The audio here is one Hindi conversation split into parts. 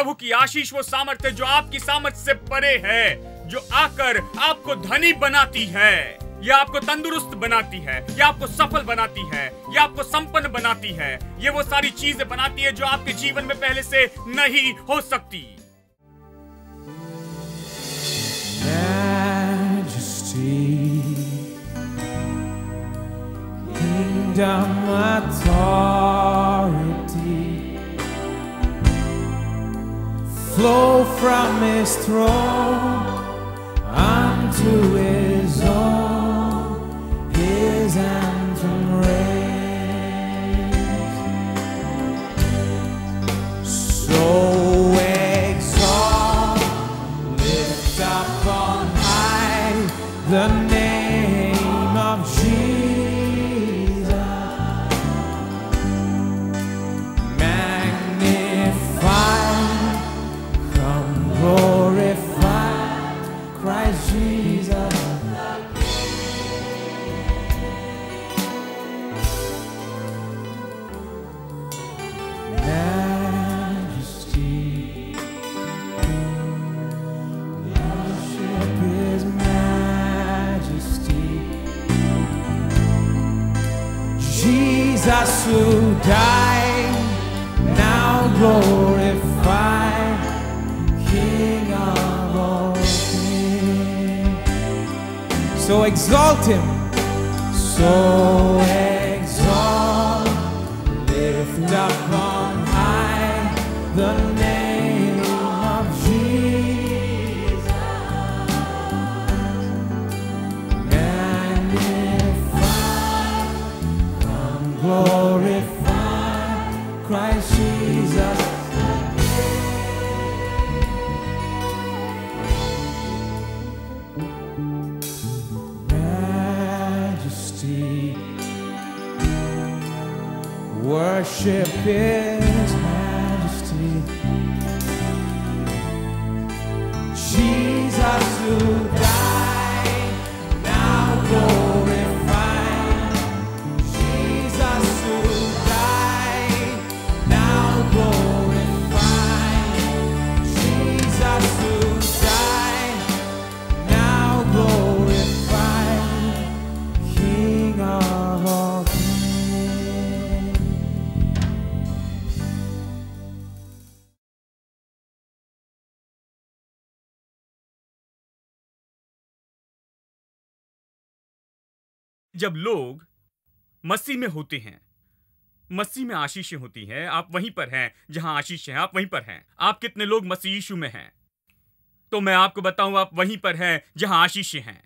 प्रभु की आशीष वो सामर्थ्य जो आपकी सामर्थ्य से परे है, जो आकर आपको धनी बनाती है, या आपको तंदुरुस्त बनाती है, या आपको सफल बनाती है, या आपको संपन्न बनाती है। ये वो सारी चीजें बनाती है जो आपके जीवन में पहले से नहीं हो सकती। Kingdom authority flow from his throne unto his own, his anthem raised. So exalt, lift up on high the name of Jesus. Magnify, come glorify Christ Jesus. Majesty, worship his majesty. Jesus who died, now glorified, King of all kings. So exalt him, so exalt, lift up on high the name of Jesus. Magnify, come glorify Christ Jesus. Majesty, worship his majesty. Jesus who died, now glorified. Jesus who died, now glorified. Jesus who died, now glorified, King of all kings. जब लोग मसीह में होते हैं, मसीह में आशीषें होती हैं। आप वहीं पर हैं जहां आशीष है, आप वहीं पर हैं। आप कितने लोग मसीह यीशु में हैं? तो मैं आपको बताऊं, आप वहीं पर हैं जहां आशीषें हैं।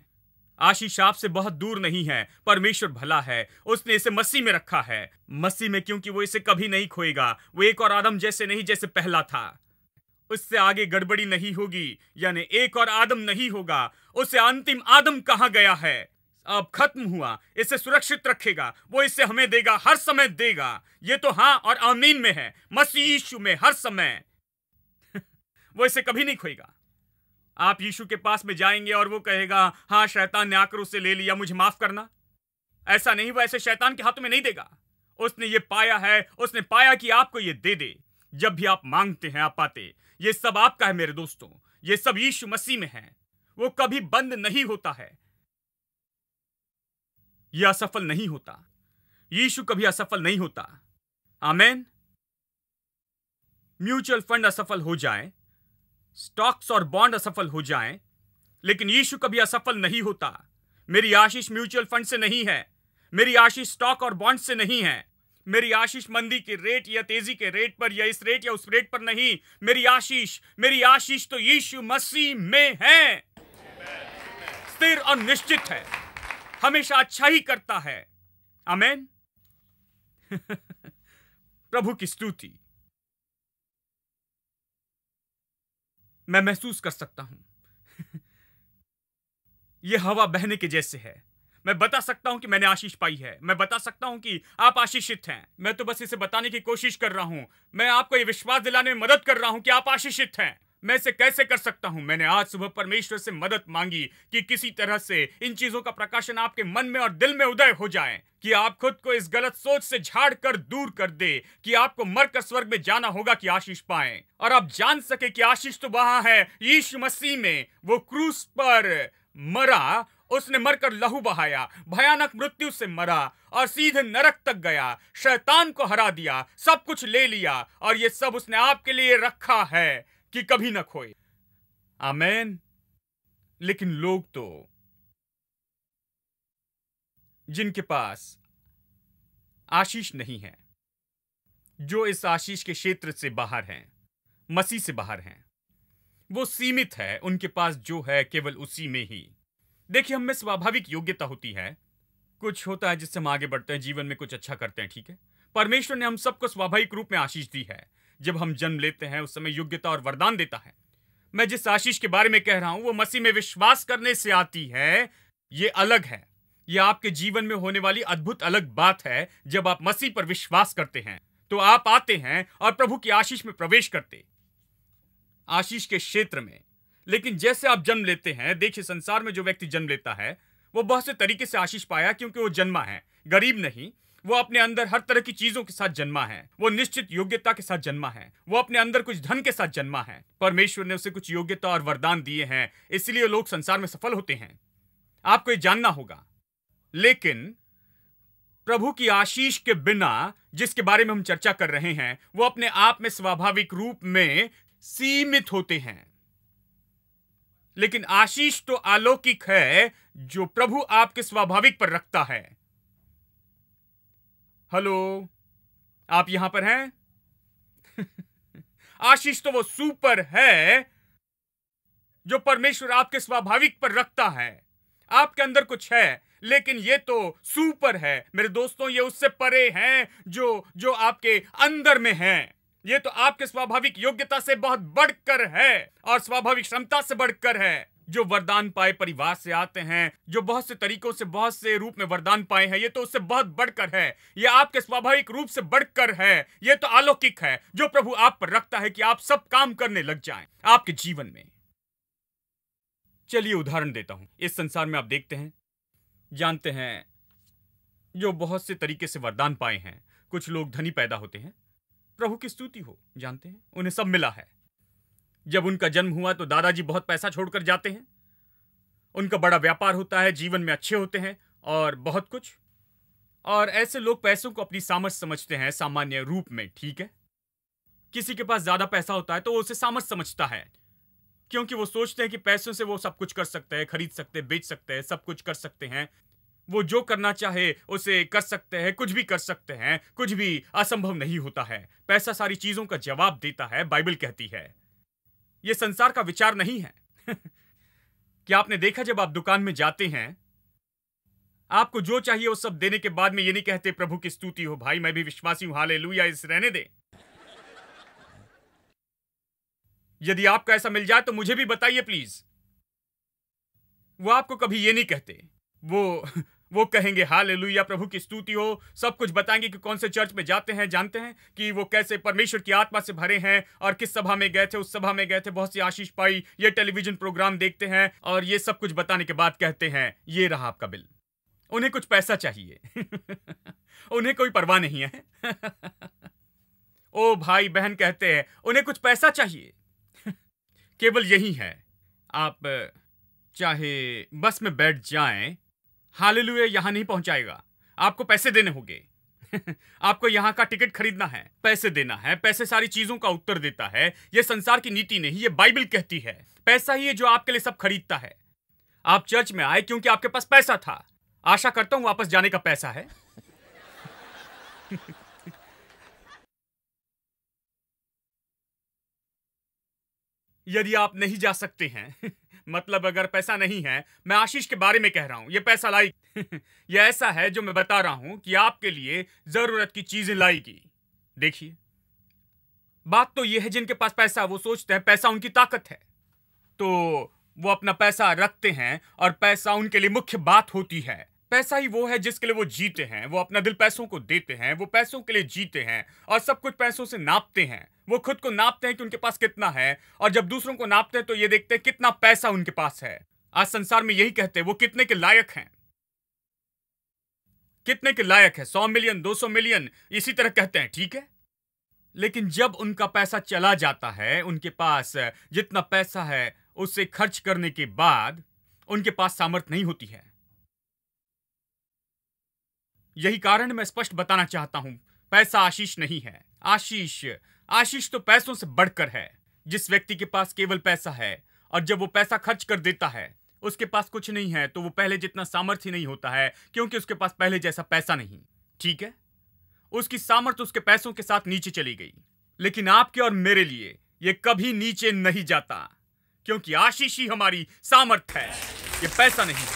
आशीष आपसे बहुत दूर नहीं है। परमेश्वर भला है, उसने इसे मसीह में रखा है। मसीह में, क्योंकि वो इसे कभी नहीं खोएगा। वो एक और आदम जैसे नहीं जैसे पहला था। उससे आगे गड़बड़ी नहीं होगी, यानी एक और आदम नहीं होगा। उसे अंतिम आदम कहा गया है, अब खत्म हुआ। इसे सुरक्षित रखेगा, वो इसे हमें देगा, हर समय देगा। ये तो हाँ और आमीन में है, मसीह यीशु में हर समय। वो इसे कभी नहीं खोएगा। आप यीशु के पास में जाएंगे और वो कहेगा, हाँ शैतान ने आकर उसे ले लिया, मुझे माफ करना। ऐसा नहीं, वो ऐसे शैतान के हाथों में नहीं देगा। उसने ये पाया है, उसने पाया कि आपको ये दे दे। जब भी आप मांगते हैं, आप पाते। ये सब आपका है मेरे दोस्तों, ये सब यीशु मसीह में है। वो कभी बंद नहीं होता है, यह असफल नहीं होता। यीशु कभी असफल नहीं होता। आमेन। म्यूचुअल फंड असफल हो जाए, स्टॉक्स और बॉन्ड असफल हो जाएं, लेकिन यीशु कभी असफल नहीं होता। मेरी आशीष म्यूचुअल फंड से नहीं है, मेरी आशीष स्टॉक और बॉन्ड से नहीं है, मेरी आशीष मंदी के रेट या तेजी के रेट पर या इस रेट या उस रेट पर नहीं। मेरी आशीष तो यीशु मसीह में है, स्थिर और निश्चित है, हमेशा अच्छा ही करता है। आमेन। प्रभु की स्तुति। मैं महसूस कर सकता हूं यह हवा बहने के जैसे है। मैं बता सकता हूं कि मैंने आशीष पाई है। मैं बता सकता हूं कि आप आशीषित हैं। मैं तो बस इसे बताने की कोशिश कर रहा हूं। मैं आपको यह विश्वास दिलाने में मदद कर रहा हूं कि आप आशीषित हैं। मैं इसे कैसे कर सकता हूं? मैंने आज सुबह परमेश्वर से मदद मांगी कि किसी तरह से इन चीजों का प्रकाशन आपके मन में और दिल में उदय हो जाए, कि आप खुद को इस गलत सोच से झाड़ कर दूर कर दे कि आपको मरकर स्वर्ग में जाना होगा कि आशीष पाएं, और आप जान सके कि आशीष तो वहां है यीशु मसीह में। वो क्रूस पर मरा, उसने मरकर लहू बहाया, भयानक मृत्यु से मरा और सीधे नरक तक गया, शैतान को हरा दिया, सब कुछ ले लिया, और ये सब उसने आपके लिए रखा है कि कभी न खोए। आमेन। लेकिन लोग तो, जिनके पास आशीष नहीं है, जो इस आशीष के क्षेत्र से बाहर हैं, मसीह से बाहर हैं, वो सीमित है। उनके पास जो है केवल उसी में ही। देखिए, हम में स्वाभाविक योग्यता होती है, कुछ होता है जिससे हम आगे बढ़ते हैं, जीवन में कुछ अच्छा करते हैं, ठीक है। परमेश्वर ने हम सबको स्वाभाविक रूप में आशीष दी है। जब हम जन्म लेते हैं उस समय योग्यता और वरदान देता है। मैं जिस आशीष के बारे में कह रहा हूं वो मसीह में विश्वास करने से आती है। ये अलग है, यह आपके जीवन में होने वाली अद्भुत अलग बात है। जब आप मसीह पर विश्वास करते हैं तो आप आते हैं और प्रभु की आशीष में प्रवेश करते, आशीष के क्षेत्र में। लेकिन जैसे आप जन्म लेते हैं, देखिए संसार में जो व्यक्ति जन्म लेता है वो बहुत से तरीके से आशीष पाया, क्योंकि वो जन्मा है गरीब नहीं, वो अपने अंदर हर तरह की चीजों के साथ जन्मा है, वो निश्चित योग्यता के साथ जन्मा है, वो अपने अंदर कुछ धन के साथ जन्मा है। परमेश्वर ने उसे कुछ योग्यता और वरदान दिए हैं, इसलिए लोग संसार में सफल होते हैं। आपको ये जानना होगा। लेकिन प्रभु की आशीष के बिना, जिसके बारे में हम चर्चा कर रहे हैं, वो अपने आप में स्वाभाविक रूप में सीमित होते हैं। लेकिन आशीष तो अलौकिक है जो प्रभु आपके स्वाभाविक पर रखता है। हेलो, आप यहां पर हैं? आशीष तो वो सुपर है जो परमेश्वर आपके स्वाभाविक पर रखता है। आपके अंदर कुछ है, लेकिन ये तो सुपर है मेरे दोस्तों। ये उससे परे हैं जो आपके अंदर में है। ये तो आपके स्वाभाविक योग्यता से बहुत बढ़कर है और स्वाभाविक क्षमता से बढ़कर है। जो वरदान पाए परिवार से आते हैं, जो बहुत से तरीकों से, बहुत से रूप में वरदान पाए हैं, ये तो उससे बहुत बढ़कर है। ये आपके स्वाभाविक रूप से बढ़कर है। ये तो अलौकिक है जो प्रभु आप पर रखता है कि आप सब काम करने लग जाएं आपके जीवन में। चलिए उदाहरण देता हूं। इस संसार में आप देखते हैं, जानते हैं, जो बहुत से तरीके से वरदान पाए हैं। कुछ लोग धनी पैदा होते हैं, प्रभु की स्तुति हो, जानते हैं उन्हें सब मिला है। जब उनका जन्म हुआ तो दादाजी बहुत पैसा छोड़कर जाते हैं, उनका बड़ा व्यापार होता है, जीवन में अच्छे होते हैं और बहुत कुछ। और ऐसे लोग पैसों को अपनी सामर्थ समझते हैं सामान्य रूप में, ठीक है। किसी के पास ज्यादा पैसा होता है तो वो उसे सामर्थ समझता है, क्योंकि वो सोचते हैं कि पैसों से वो सब कुछ कर सकते हैं, खरीद सकते हैं, बेच सकते हैं, सब कुछ कर सकते हैं। वो जो करना चाहे उसे कर सकते हैं, कुछ भी कर सकते हैं, कुछ भी असंभव नहीं होता है। पैसा सारी चीजों का जवाब देता है, बाइबल कहती है। यह संसार का विचार नहीं है। क्या आपने देखा, जब आप दुकान में जाते हैं, आपको जो चाहिए वो सब देने के बाद में ये नहीं कहते प्रभु की स्तुति हो भाई, मैं भी विश्वासी हूं, हालेलुया, इस रहने दे। यदि आपको ऐसा मिल जाए तो मुझे भी बताइए प्लीज। वो आपको कभी ये नहीं कहते। वो कहेंगे हालेलुया, प्रभु की स्तुति हो, सब कुछ बताएंगे कि कौन से चर्च में जाते हैं, जानते हैं कि वो कैसे परमेश्वर की आत्मा से भरे हैं और किस सभा में गए थे, उस सभा में गए थे, बहुत सी आशीष पाई, ये टेलीविजन प्रोग्राम देखते हैं, और ये सब कुछ बताने के बाद कहते हैं ये रहा आपका बिल। उन्हें कुछ पैसा चाहिए। उन्हें कोई परवाह नहीं है। ओ भाई बहन कहते हैं उन्हें कुछ पैसा चाहिए। केवल यही है, आप चाहे बस में बैठ जाएं, हालेलुया यहां नहीं पहुंचाएगा, आपको पैसे देने होंगे। आपको यहां का टिकट खरीदना है, पैसे देना है। पैसे सारी चीजों का उत्तर देता है। यह संसार की नीति नहीं, यह बाइबल कहती है। पैसा ही है जो आपके लिए सब खरीदता है। आप चर्च में आए क्योंकि आपके पास पैसा था। आशा करता हूं वापस जाने का पैसा है। यदि आप नहीं जा सकते हैं, मतलब अगर पैसा नहीं है, मैं आशीष के बारे में कह रहा हूं, यह पैसा लाएगी। यह ऐसा है जो मैं बता रहा हूं कि आपके लिए जरूरत की चीजें लाएगी। देखिए, बात तो यह है, जिनके पास पैसा वो सोचते हैं पैसा उनकी ताकत है, तो वो अपना पैसा रखते हैं और पैसा उनके लिए मुख्य बात होती है। पैसा ही वो है जिसके लिए वो जीते हैं। वो अपना दिल पैसों को देते हैं, वो पैसों के लिए जीते हैं और सब कुछ पैसों से नापते हैं। वो खुद को नापते हैं कि उनके पास कितना है, और जब दूसरों को नापते हैं तो ये देखते हैं कितना पैसा उनके पास है। आज संसार में यही कहते हैं वो कितने के लायक हैं, कितने के लायक है, 100 मिलियन, 200 मिलियन, इसी तरह कहते हैं, ठीक है। लेकिन जब उनका पैसा चला जाता है, उनके पास जितना पैसा है उसे खर्च करने के बाद उनके पास सामर्थ्य नहीं होती है। यही कारण मैं स्पष्ट बताना चाहता हूं, पैसा आशीष नहीं है। आशीष तो पैसों से बढ़कर है। जिस व्यक्ति के पास केवल पैसा है और जब वो पैसा खर्च कर देता है, उसके पास कुछ नहीं है, तो वो पहले जितना सामर्थ्य नहीं होता है, क्योंकि उसके पास पहले जैसा पैसा नहीं, ठीक है। उसकी सामर्थ्य उसके पैसों के साथ नीचे चली गई। लेकिन आपके और मेरे लिए ये कभी नीचे नहीं जाता, क्योंकि आशीष ही हमारी सामर्थ्य है, ये पैसा नहीं।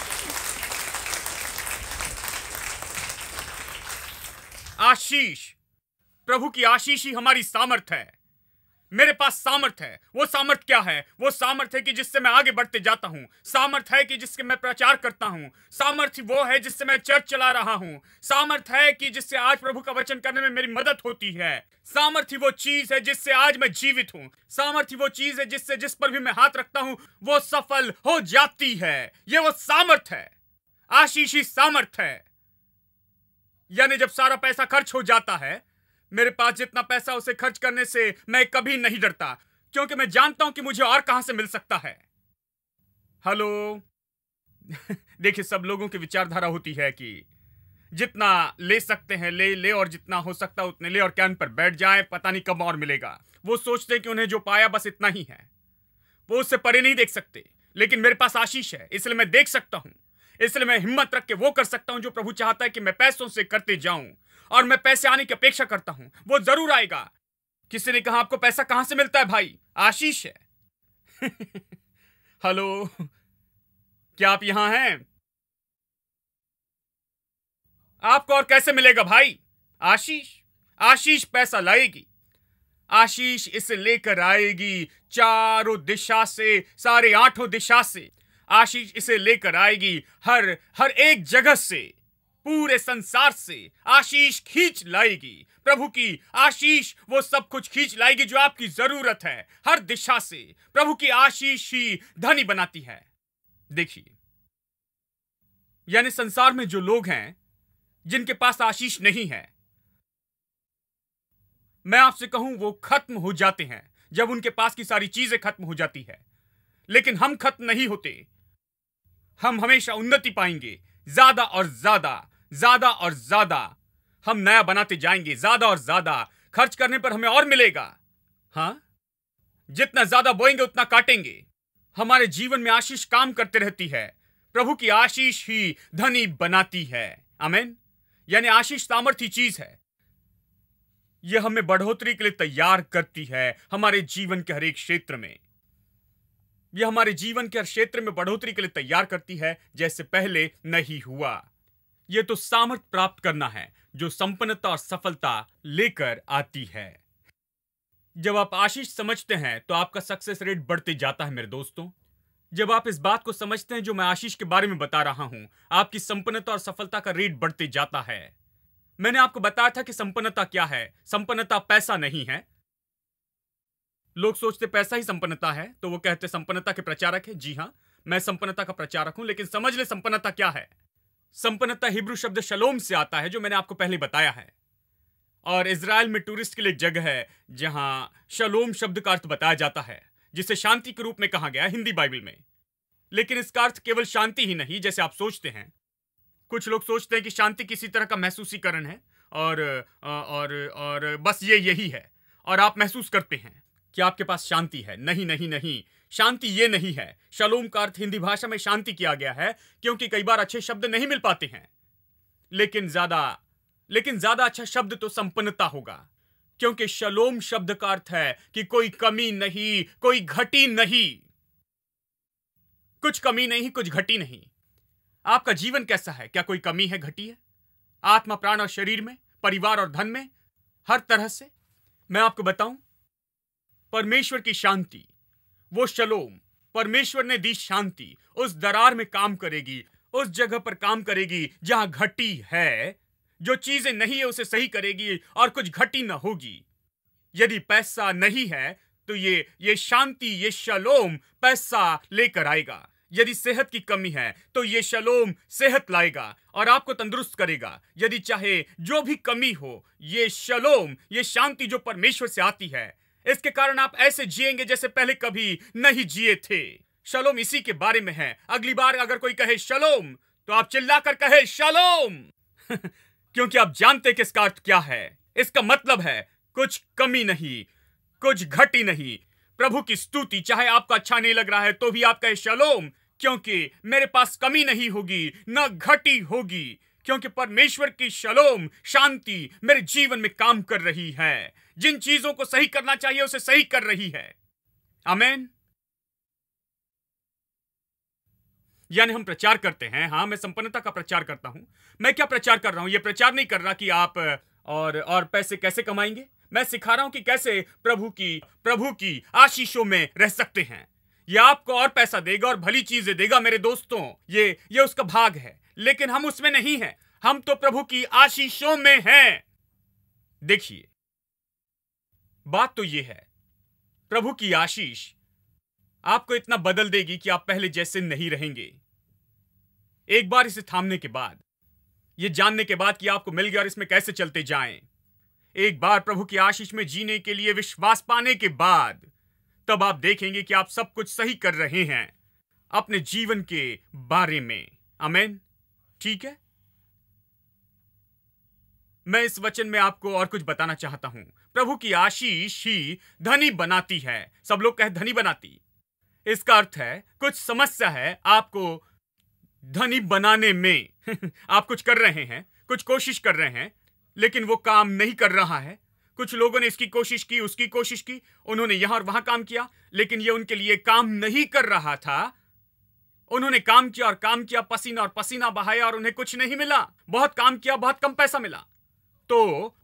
आशीष, प्रभु की आशीष ही हमारी सामर्थ्य है। मेरे पास सामर्थ्य है। वो सामर्थ्य क्या है? वो सामर्थ्य है कि जिससे मैं आगे बढ़ते जाता हूं। सामर्थ्य है कि जिसके मैं प्रचार करता हूं। सामर्थ्य वो है जिससे मैं चर्च चला रहा हूं। सामर्थ्य है कि जिससे आज प्रभु का वचन करने में मेरी मदद होती है। सामर्थ्य वो चीज है जिससे आज मैं जीवित हूं। सामर्थ्य वो चीज है जिससे जिस पर भी मैं हाथ रखता हूं वो सफल हो जाती है। ये वो सामर्थ्य है। आशीष ही सामर्थ्य है। यानी जब सारा पैसा खर्च हो जाता है, मेरे पास जितना पैसा उसे खर्च करने से मैं कभी नहीं डरता, क्योंकि मैं जानता हूं कि मुझे और कहां से मिल सकता है। हेलो। देखिए, सब लोगों की विचारधारा होती है कि जितना ले सकते हैं ले ले, और जितना हो सकता है उतने ले, और कैन पर बैठ जाएं, पता नहीं कब और मिलेगा। वो सोचते हैं कि उन्हें जो पाया बस इतना ही है, वो उससे परे नहीं देख सकते। लेकिन मेरे पास आशीष है, इसलिए मैं देख सकता हूं। इसलिए मैं हिम्मत रख के वो कर सकता हूं जो प्रभु चाहता है कि मैं पैसों से करते जाऊं, और मैं पैसे आने की अपेक्षा करता हूं। वो जरूर आएगा। किसी ने कहा आपको पैसा कहां से मिलता है? भाई, आशीष है। हेलो, क्या आप यहां हैं? आपको और कैसे मिलेगा भाई? आशीष पैसा लाएगी। आशीष इसे लेकर आएगी चारों दिशा से, सारे 8 दिशा से। आशीष इसे लेकर आएगी हर एक जगह से, पूरे संसार से आशीष खींच लाएगी। प्रभु की आशीष वो सब कुछ खींच लाएगी जो आपकी जरूरत है, हर दिशा से। प्रभु की आशीष ही धनी बनाती है। देखिए, यानी संसार में जो लोग हैं जिनके पास आशीष नहीं है, मैं आपसे कहूं वो खत्म हो जाते हैं जब उनके पास की सारी चीजें खत्म हो जाती है। लेकिन हम खत्म नहीं होते। हम हमेशा उन्नति पाएंगे, ज्यादा और ज्यादा, ज्यादा और ज्यादा हम नया बनाते जाएंगे। ज्यादा और ज्यादा खर्च करने पर हमें और मिलेगा। हां, जितना ज्यादा बोएंगे उतना काटेंगे। हमारे जीवन में आशीष काम करते रहती है। प्रभु की आशीष ही धनी बनाती है। आमीन। यानी आशीष सामर्थ्य चीज है। यह हमें बढ़ोतरी के लिए तैयार करती है हमारे जीवन के हर एक क्षेत्र में। यह हमारे जीवन के हर क्षेत्र में बढ़ोतरी के लिए तैयार करती है जैसे पहले नहीं हुआ। यह तो सामर्थ्य प्राप्त करना है जो संपन्नता और सफलता लेकर आती है। जब आप आशीष समझते हैं तो आपका सक्सेस रेट बढ़ते जाता है मेरे दोस्तों। जब आप इस बात को समझते हैं जो मैं आशीष के बारे में बता रहा हूं, आपकी संपन्नता और सफलता का रेट बढ़ते जाता है। मैंने आपको बताया था कि संपन्नता क्या है। संपन्नता पैसा नहीं है। लोग सोचते पैसा ही संपन्नता है, तो वो कहते संपन्नता के प्रचारक है। जी हां, मैं संपन्नता का प्रचारक हूं, लेकिन समझ ले संपन्नता क्या है। संपन्नता हिब्रू शब्द शलोम से आता है, जो मैंने आपको पहले बताया है। और इजराइल में टूरिस्ट के लिए एक जगह है जहां शलोम शब्द का अर्थ बताया जाता है, जिसे शांति के रूप में कहा गया है हिंदी बाइबल में। लेकिन इसका अर्थ केवल शांति ही नहीं जैसे आप सोचते हैं। कुछ लोग सोचते हैं कि शांति किसी तरह का महसूसीकरण है और बस यही है, और आप महसूस करते हैं कि आपके पास शांति है। नहीं नहीं नहीं, शांति ये नहीं है। शलोम का अर्थ हिंदी भाषा में शांति किया गया है क्योंकि कई बार अच्छे शब्द नहीं मिल पाते हैं। लेकिन ज्यादा अच्छा शब्द तो संपन्नता होगा, क्योंकि शलोम शब्द का अर्थ है कि कोई कमी नहीं, कोई घटी नहीं। कुछ कमी नहीं, कुछ घटी नहीं। आपका जीवन कैसा है? क्या कोई कमी है, घटी है? आत्मा, प्राण और शरीर में, परिवार और धन में, हर तरह से। मैं आपको बताऊं, परमेश्वर की शांति, वो शलोम, परमेश्वर ने दी शांति उस दरार में काम करेगी उस जगह पर काम करेगी जहां घटी है। जो चीजें नहीं है उसे सही करेगी और कुछ घटी ना होगी। यदि पैसा नहीं है तो ये शांति, ये शलोम पैसा लेकर आएगा। यदि सेहत की कमी है तो ये शलोम सेहत लाएगा और आपको तंदुरुस्त करेगा। यदि चाहे जो भी कमी हो, ये शलोम, ये शांति जो परमेश्वर से आती है, इसके कारण आप ऐसे जिएंगे जैसे पहले कभी नहीं जिए थे। शलोम इसी के बारे में है। अगली बार अगर कोई कहे शलोम तो आप चिल्लाकर कहे शलोम क्योंकि आप जानते कि इसका अर्थ क्या है। इसका मतलब है कुछ कमी नहीं, कुछ घटी नहीं। प्रभु की स्तुति, चाहे आपको अच्छा नहीं लग रहा है तो भी आप कहे शलोम, क्योंकि मेरे पास कमी नहीं होगी, न घटी होगी, क्योंकि परमेश्वर की शलोम शांति मेरे जीवन में काम कर रही है। जिन चीजों को सही करना चाहिए उसे सही कर रही है। आमीन। यानी हम प्रचार करते हैं। हाँ, मैं संपन्नता का प्रचार करता हूं। मैं क्या प्रचार कर रहा हूं? यह प्रचार नहीं कर रहा कि आप और पैसे कैसे कमाएंगे। मैं सिखा रहा हूं कि कैसे प्रभु की आशीषों में रह सकते हैं। यह आपको और पैसा देगा और भली चीजें देगा मेरे दोस्तों। ये उसका भाग है, लेकिन हम उसमें नहीं हैं। हम तो प्रभु की आशीषों में हैं। देखिए, बात तो यह है, प्रभु की आशीष आपको इतना बदल देगी कि आप पहले जैसे नहीं रहेंगे। एक बार इसे थामने के बाद, यह जानने के बाद कि आपको मिल गया और इसमें कैसे चलते जाएं, एक बार प्रभु की आशीष में जीने के लिए विश्वास पाने के बाद, तब आप देखेंगे कि आप सब कुछ सही कर रहे हैं अपने जीवन के बारे में। आमीन। ठीक है, मैं इस वचन में आपको और कुछ बताना चाहता हूं। प्रभु की आशीष ही धनी बनाती है। सब लोग कहे धनी बनाती। इसका अर्थ है कुछ समस्या है आपको धनी बनाने में आप कुछ कर रहे हैं, कुछ कोशिश कर रहे हैं, लेकिन वो काम नहीं कर रहा है। कुछ लोगों ने इसकी कोशिश की, उसकी कोशिश की, उन्होंने यहां और वहां काम किया, लेकिन ये उनके लिए काम नहीं कर रहा था। उन्होंने काम किया और काम किया, पसीना और पसीना बहाया और उन्हें कुछ नहीं मिला। बहुत काम किया, बहुत कम पैसा मिला। तो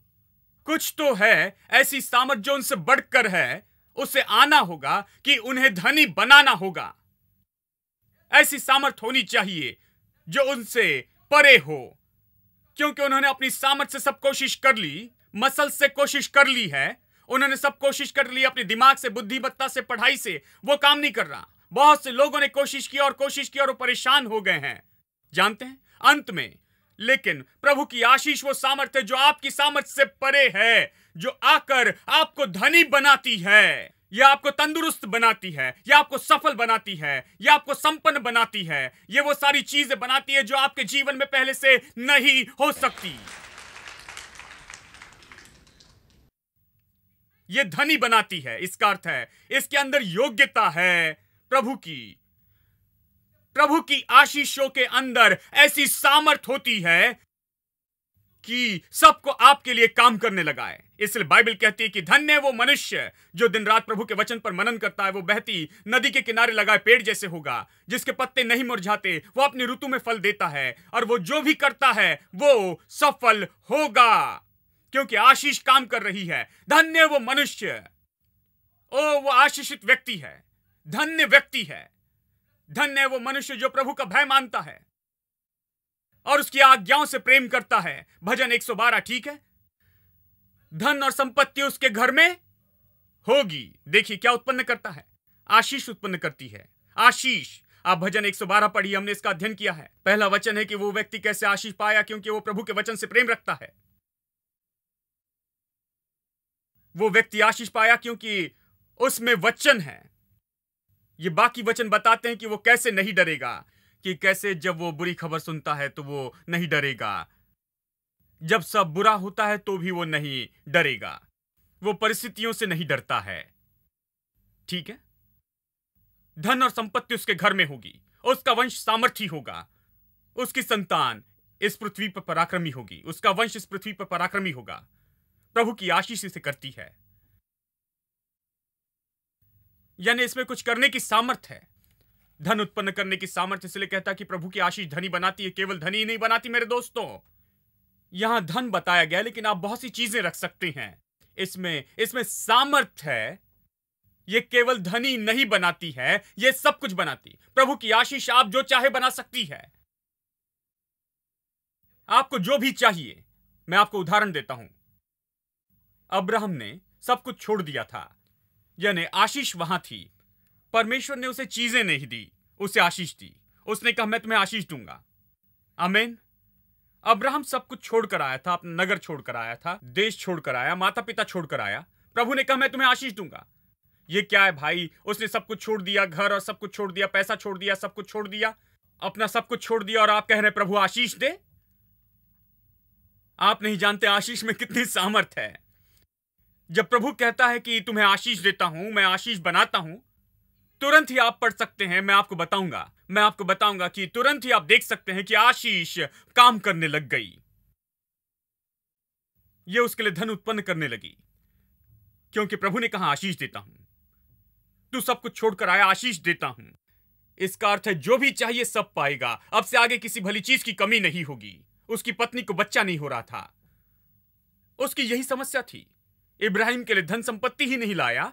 कुछ तो है ऐसी सामर्थ जो उनसे बढ़कर है, उसे आना होगा कि उन्हें धनी बनाना होगा। ऐसी सामर्थ होनी चाहिए जो उनसे परे हो, क्योंकि उन्होंने अपनी सामर्थ से सब कोशिश कर ली, मसल से कोशिश कर ली है, उन्होंने सब कोशिश कर ली, अपने दिमाग से, बुद्धिमत्ता से, पढ़ाई से, वो काम नहीं कर रहा। बहुत से लोगों ने कोशिश की और वो परेशान हो गए हैं, जानते हैं, अंत में। लेकिन प्रभु की आशीष वो सामर्थ है जो आपकी सामर्थ से परे है, जो आकर आपको धनी बनाती है, यह आपको तंदुरुस्त बनाती है, यह आपको सफल बनाती है, यह आपको संपन्न बनाती है। यह वो सारी चीजें बनाती है जो आपके जीवन में पहले से नहीं हो सकती। यह धनी बनाती है। इसका अर्थ है इसके अंदर योग्यता है प्रभु की आशीषों के अंदर ऐसी सामर्थ होती है कि सबको आपके लिए काम करने लगा है। इसलिए बाइबल कहती है कि धन्य है वो मनुष्य जो दिन रात प्रभु के वचन पर मनन करता है। वो बहती नदी के किनारे लगाए पेड़ जैसे होगा, जिसके पत्ते नहीं मुरझाते, वो अपनी ऋतु में फल देता है, और वो जो भी करता है वो सफल होगा, क्योंकि आशीष काम कर रही है। धन्य वो मनुष्य, वो आशीषित व्यक्ति है, धन्य व्यक्ति है। धन्य है वो मनुष्य जो प्रभु का भय मानता है और उसकी आज्ञाओं से प्रेम करता है। भजन 112, ठीक है। धन और संपत्ति उसके घर में होगी। देखिए क्या उत्पन्न करता है, आशीष उत्पन्न करती है। आशीष, आप भजन 112 पढ़िए, हमने इसका अध्ययन किया है। पहला वचन है कि वो व्यक्ति कैसे आशीष पाया, क्योंकि वो प्रभु के वचन से प्रेम रखता है। वो व्यक्ति आशीष पाया क्योंकि उसमें वचन है। ये बाकी वचन बताते हैं कि वो कैसे नहीं डरेगा, कि कैसे जब वो बुरी खबर सुनता है तो वो नहीं डरेगा, जब सब बुरा होता है तो भी वो नहीं डरेगा, वो परिस्थितियों से नहीं डरता है। ठीक है। धन और संपत्ति उसके घर में होगी, उसका वंश सामर्थी होगा, उसकी संतान इस पृथ्वी पर पराक्रमी होगी, उसका वंश इस पृथ्वी पर पराक्रमी होगा। प्रभु की आशीष इसे करती है, यानी इसमें कुछ करने की सामर्थ है, धन उत्पन्न करने की सामर्थ। इसलिए कहता है कि प्रभु की आशीष धनी बनाती है। केवल धनी ही नहीं बनाती मेरे दोस्तों। यहां धन बताया गया, लेकिन आप बहुत सी चीजें रख सकते हैं। इसमें सामर्थ है। यह केवल धनी नहीं बनाती है, यह सब कुछ बनाती। प्रभु की आशीष आप जो चाहे बना सकती है। आपको जो भी चाहिए, मैं आपको उदाहरण देता हूं। अब्राहम ने सब कुछ छोड़ दिया था, यानी आशीष वहां थी। परमेश्वर ने उसे चीजें नहीं दी, उसे आशीष दी। उसने कहा मैं तुम्हें आशीष दूंगा। आमीन। अब्राहम सब कुछ छोड़कर आया था, अपना नगर छोड़कर आया था, देश छोड़कर आया, माता पिता छोड़कर आया। प्रभु ने कहा मैं तुम्हें आशीष दूंगा। ये क्या है भाई, उसने सब कुछ छोड़ दिया, घर और सब कुछ छोड़ दिया, पैसा छोड़ दिया, सब कुछ छोड़ दिया, अपना सब कुछ छोड़ दिया, और आप कह रहे प्रभु आशीष दे। आप नहीं जानते आशीष में कितनी सामर्थ है। जब प्रभु कहता है कि तुम्हें आशीष देता हूं, मैं आशीष बनाता हूं, तुरंत ही आप पढ़ सकते हैं, मैं आपको बताऊंगा कि तुरंत ही आप देख सकते हैं कि आशीष काम करने लग गई। यह उसके लिए धन उत्पन्न करने लगी, क्योंकि प्रभु ने कहा आशीष देता हूं। तू सब कुछ छोड़कर आया, आशीष देता हूं। इसका अर्थ है जो भी चाहिए सब पाएगा। अब से आगे किसी भली चीज की कमी नहीं होगी। उसकी पत्नी को बच्चा नहीं हो रहा था, उसकी यही समस्या थी। इब्राहिम के लिए धन संपत्ति ही नहीं लाया,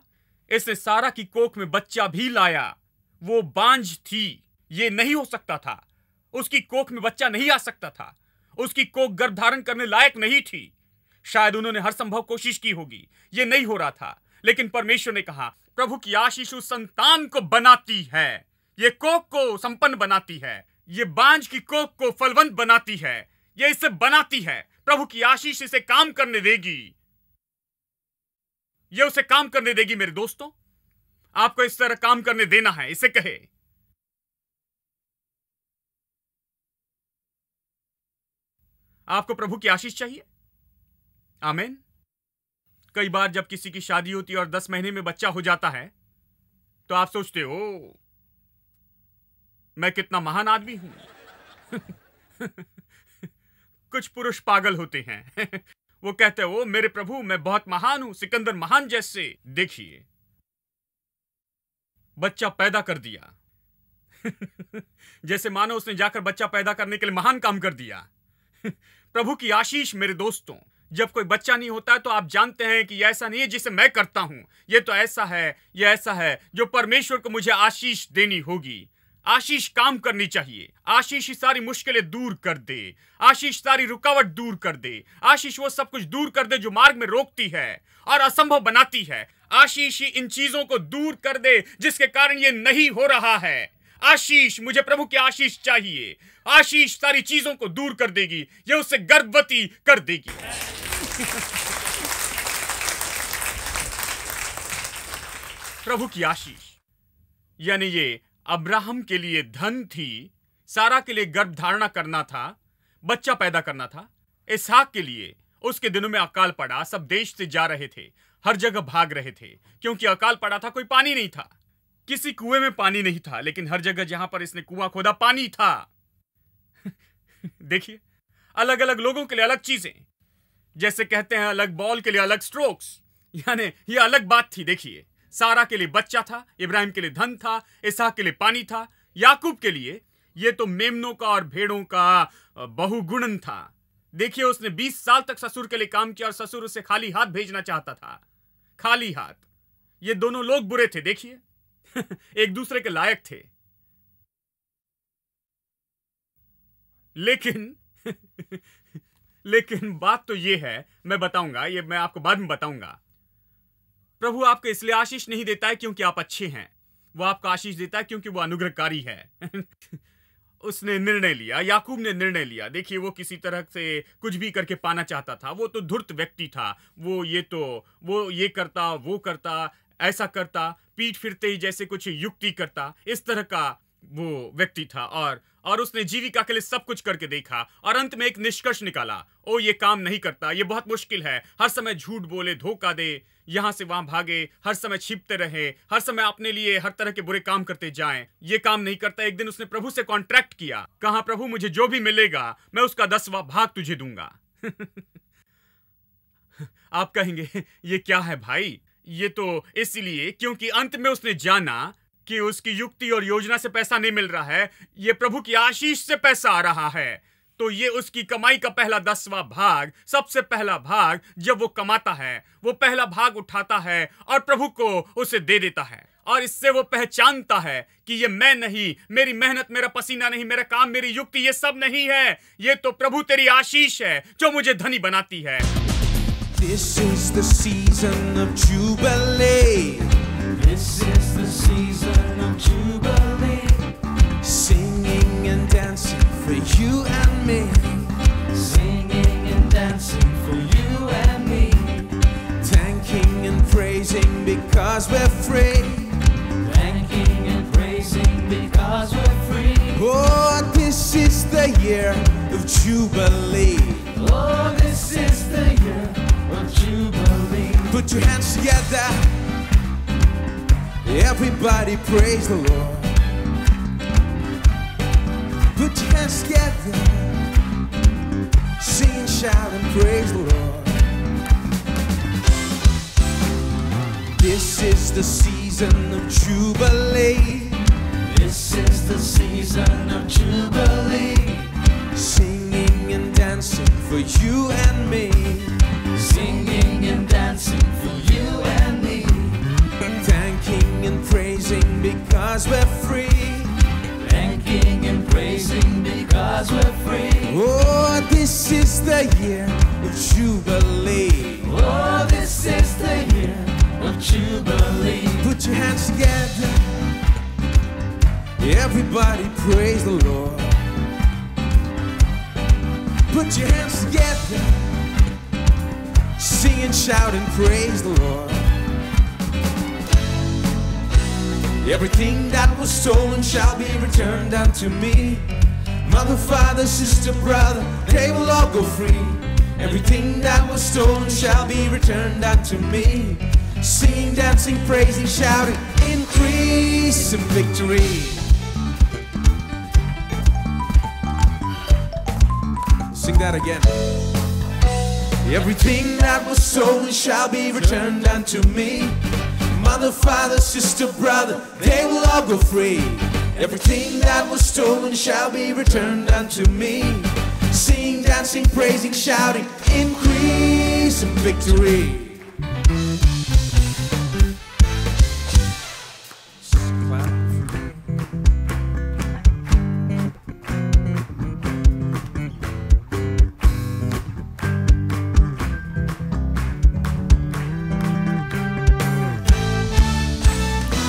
इसने सारा की कोख में बच्चा भी लाया। वो बांझ थी, ये नहीं हो सकता था। उसकी कोख में बच्चा नहीं आ सकता था। उसकी कोख गर्भ धारण करने लायक नहीं थी। शायद उन्होंने हर संभव कोशिश की होगी, ये नहीं हो रहा था। लेकिन परमेश्वर ने कहा, प्रभु की आशीष उस संतान को बनाती है, ये कोख को संपन्न बनाती है, ये बांझ की कोख को फलवंत बनाती है, ये इसे बनाती है। प्रभु की आशीष इसे काम करने देगी, ये उसे काम करने देगी। मेरे दोस्तों, आपको इस तरह काम करने देना है। इसे कहे, आपको प्रभु की आशीष चाहिए। आमीन। कई बार जब किसी की शादी होती है और 10 महीने में बच्चा हो जाता है, तो आप सोचते हो मैं कितना महान आदमी हूं। कुछ पुरुष पागल होते हैं। वो कहते हैं ओ मेरे प्रभु, मैं बहुत महान हूं, सिकंदर महान जैसे। देखिए, बच्चा पैदा कर दिया। जैसे मानो उसने जाकर बच्चा पैदा करने के लिए महान काम कर दिया। प्रभु की आशीष मेरे दोस्तों, जब कोई बच्चा नहीं होता है तो आप जानते हैं कि ऐसा नहीं है जिसे मैं करता हूं, ये तो ऐसा है, ये ऐसा है जो परमेश्वर को मुझे आशीष देनी होगी। आशीष काम करनी चाहिए। आशीष ही सारी मुश्किलें दूर कर दे, आशीष सारी रुकावट दूर कर दे, आशीष वो सब कुछ दूर कर दे जो मार्ग में रोकती है और असंभव बनाती है। आशीष ही इन चीजों को दूर कर दे जिसके कारण ये नहीं हो रहा है। आशीष, मुझे प्रभु की आशीष चाहिए। आशीष सारी चीजों को दूर कर देगी, ये उसे गर्भवती कर देगी। प्रभु की आशीष, यानी ये अब्राहम के लिए धन थी, सारा के लिए गर्भ धारणा करना था, बच्चा पैदा करना था। इसहाक के लिए उसके दिनों में अकाल पड़ा, सब देश से जा रहे थे, हर जगह भाग रहे थे, क्योंकि अकाल पड़ा था, कोई पानी नहीं था। किसी कुएं में पानी नहीं था, लेकिन हर जगह जहां पर इसने कुआं खोदा पानी था। देखिए, अलग अलग लोगों के लिए अलग चीजें, जैसे कहते हैं अलग बॉल के लिए अलग स्ट्रोक्स, यानी ये अलग बात थी। देखिए, सारा के लिए बच्चा था, इब्राहिम के लिए धन था, इसहाक के लिए पानी था, याकूब के लिए ये तो मेमनों का और भेड़ों का बहुगुणन था। देखिए, उसने 20 साल तक ससुर के लिए काम किया और ससुर उसे खाली हाथ भेजना चाहता था। खाली हाथ। ये दोनों लोग बुरे थे। देखिए, एक दूसरे के लायक थे, लेकिन बात तो ये है, मैं बताऊंगा, ये मैं आपको बाद में बताऊंगा। प्रभु आपको इसलिए आशीष नहीं देता है क्योंकि आप अच्छे हैं, वो आपको आशीष देता है क्योंकि वो अनुग्रहकारी है। उसने निर्णय लिया, याकूब ने निर्णय लिया। देखिए, वो किसी तरह से कुछ भी करके पाना चाहता था। वो तो धूर्त व्यक्ति था। वो ये करता, वो करता, ऐसा करता, पीठ फिरते ही जैसे कुछ युक्ति करता, इस तरह का वो व्यक्ति था। और उसने जीविका के लिए सब कुछ करके देखा और अंत में एक निष्कर्ष निकाला, ओ ये काम नहीं करता, ये बहुत मुश्किल है। हर समय झूठ बोले, धोखा दे, यहां से वहां भागे, हर समय छिपते रहे, हर समय अपने लिए हर तरह के बुरे काम करते जाएं, ये काम नहीं करता। एक दिन उसने प्रभु से कॉन्ट्रैक्ट किया, कहा प्रभु मुझे जो भी मिलेगा मैं उसका 10वां भाग तुझे दूंगा। आप कहेंगे ये क्या है भाई? ये तो इसलिए क्योंकि अंत में उसने जाना कि उसकी युक्ति और योजना से पैसा नहीं मिल रहा है, ये प्रभु की आशीष से पैसा आ रहा है। तो ये उसकी कमाई का पहला 10वां भाग, सबसे पहला भाग जब वो कमाता है, वो पहला भाग उठाता है और प्रभु को उसे दे देता है। और इससे वो पहचानता है कि ये मैं नहीं, मेरी मेहनत, मेरा पसीना नहीं, मेरा काम, मेरी युक्ति, ये सब नहीं है, ये तो प्रभु तेरी आशीष है जो मुझे धनी बनाती है। This is the season of Jubilee. This is the season of Jubilee. Singing and dancing for you and me. Singing and dancing for you and me. Thanking and praising because we're free. Thanking and praising because we're free. Oh, this is the year of Jubilee. Oh, this is the year of Jubilee. Put your hands together. Everybody praise the Lord. Put your hands together. Sing and shout and praise the Lord. This is the season of Jubilee. This is the season of Jubilee. Singing and dancing for you and me. Singing and dancing for you and me. Thanking and praising because we're free. Thanking and praising because we're free. Oh, this is the year of Jubilee. Oh, this is the year of Jubilee. Put your hands together. Everybody praise the Lord. Put your hands together. Sing and shout and praise the Lord. Everything that was stolen shall be returned unto me. Mother, father, sister, brother, they will all go free. Everything that was stolen shall be returned unto me. Singing, dancing, praising, shouting, increase and victory. Sing that again. Everything that was stolen shall be returned unto me. Mother, father, sister, brother, they will all go free. Everything that was stolen shall be returned unto me. Sing, dancing, praising, shouting, increase and victory.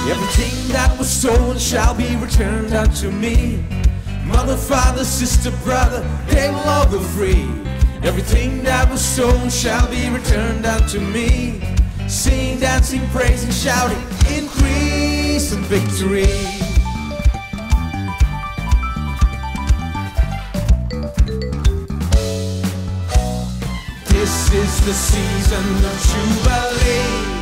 Everything that was stolen shall be returned unto me. Mother, father, sister, brother, they will all go free. Everything that was stolen shall be returned unto me. Sing, dancing, praising, shouting, increase and victory. This is the season of Jubilee.